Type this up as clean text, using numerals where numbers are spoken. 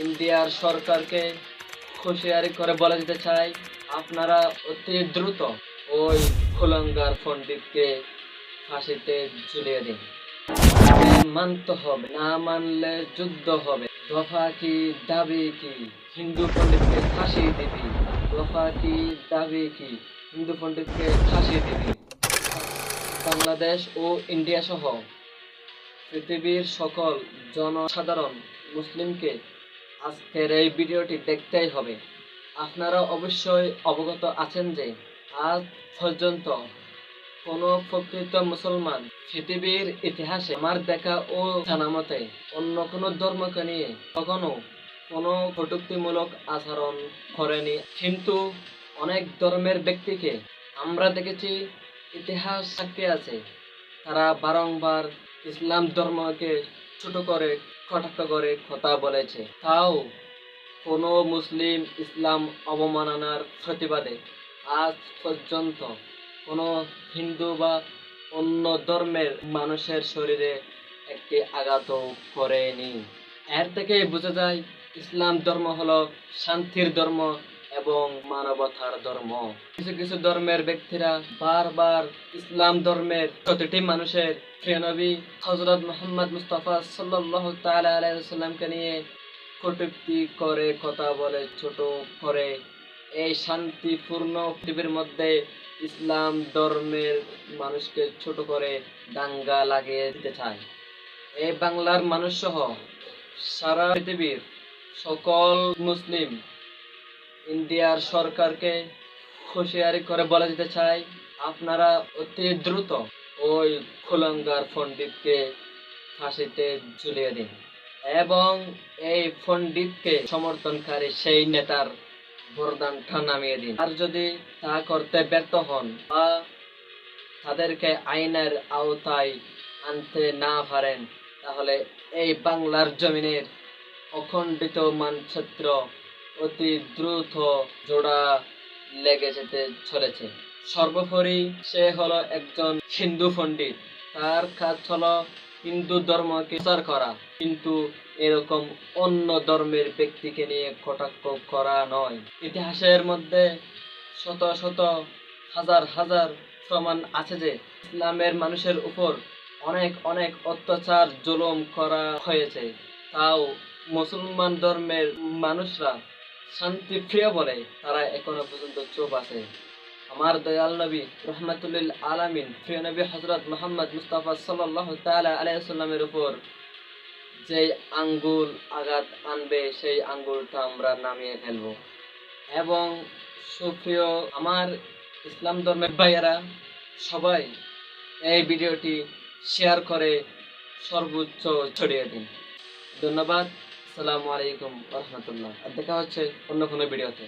ইন্ডিয়ার সরকারকে হুঁশিয়ারি করে বলে দিতে চাই, আপনারা অতি দ্রুত ওই কুলাঙ্গার পণ্ডিতকে ফাঁসিতে ঝুলিয়ে দিন। মানতে হবে, না মানলে যুদ্ধ হবে। দফা কি, দাবি কি? হিন্দু পণ্ডিতকে ফাঁসি দিবি। দফা কি, দাবি কি? হিন্দু পণ্ডিতকে ফাঁসি দিবি। বাংলাদেশ ও ইন্ডিয়া সহ পৃথিবীর সকল জনসাধারণ মুসলিমকে আজকের এই ভিডিওটি দেখতেই হবে। আপনারা অবশ্যই অবগত আছেন যে আজ পর্যন্ত কোনো প্রকৃত মুসলমান পৃথিবীর ইতিহাসে আমার দেখা ও জানা মতে অন্য কোনো ধর্মকে নিয়ে কখনো কোনো কটূক্তিমূলক আচরণ করেনি। কিন্তু অনেক ধর্মের ব্যক্তিকে আমরা দেখেছি, ইতিহাস সাক্ষী আছে, তারা বারংবার ইসলাম ধর্মকে ছোট করে কটাক্ষ করে কথা বলেছে। তাও কোনো মুসলিম ইসলাম অবমাননার প্রতিবাদে আজ পর্যন্ত কোনো হিন্দু বা অন্য ধর্মের মানুষের শরীরে একটি আঘাতও করেনি। এর থেকে বোঝা যায় ইসলাম ধর্ম হলো শান্তির ধর্ম এবং মানবতার ধর্ম। কিছু কিছু ধর্মের ব্যক্তিরা বারবার ইসলাম ধর্মের প্রতিটি মানুষের প্রিয় নবী হযরত মুহাম্মদ মুস্তাফা সাল্লাল্লাহু তাআলা আলাইহি ওয়াসাল্লামকে নিয়ে কটূক্তি করে, কথা বলে, ছোট করে এই শান্তিপূর্ণ পৃথিবীর মধ্যে ইসলাম ধর্মের মানুষকে ছোট করে দাঙ্গা লাগিয়ে দিতে চায়। এই বাংলার মানুষ সহ সারা পৃথিবীর সকল মুসলিম ইন্ডিয়ার সরকারকে হুঁশিয়ারি করে বলে দিতে চাই, আপনারা অতি দ্রুত ওই কুলাঙ্গার পণ্ডিতকে ফাঁসিতে ঝুলিয়ে দিন এবং এই পণ্ডিতকে সমর্থনকারী সেই নেতার বরদানটা নামিয়ে দিন। আর যদি তা করতে ব্যর্থ হন বা তাদেরকে আইনের আওতায় আনতে না পারেন, তাহলে এই বাংলার জমিনের অখণ্ডিত মানচিত্র অতি দ্রুত জোড়া লেগে যেতে চলেছে। সর্বোপরি সে হলো একজন হিন্দু পণ্ডিত, তার কাজ হলো হিন্দু ধর্মকে প্রচার করা, কিন্তু এরকম অন্য ধর্মের ব্যক্তিকে নিয়ে কটাক্ষ করা নয়। ইতিহাসের মধ্যে শত শত হাজার হাজার প্রমাণ আছে যে ইসলামের মানুষের উপর অনেক অনেক অত্যাচার জুলুম করা হয়েছে। তাও মুসলমান ধর্মের মানুষরা শান্তিপ্রিয় বলে তারা এখনো পর্যন্ত চুপ আছে। আমার দয়াল নবী রহমাতুল আলামিন প্রিয় নবী হযরত মুহাম্মদ মুস্তাফা সাল্লাল্লাহু তাআলা আলাইহি ওয়াসাল্লামের উপর যে আঙ্গুল আঘাত আনবে, সেই আঙ্গুলটা আমরা নামিয়ে ফেলবো। এবং সুপ্রিয় আমার ইসলাম ধর্মের ভাইয়েরা, সবাই এই ভিডিওটি শেয়ার করে সর্বোচ্চ ছড়িয়ে দিন। ধন্যবাদ। আসসালামু আলাইকুম ওয়া রাহমাতুল্লাহ। আর দেখা হচ্ছে অন্য কোনো ভিডিওতে।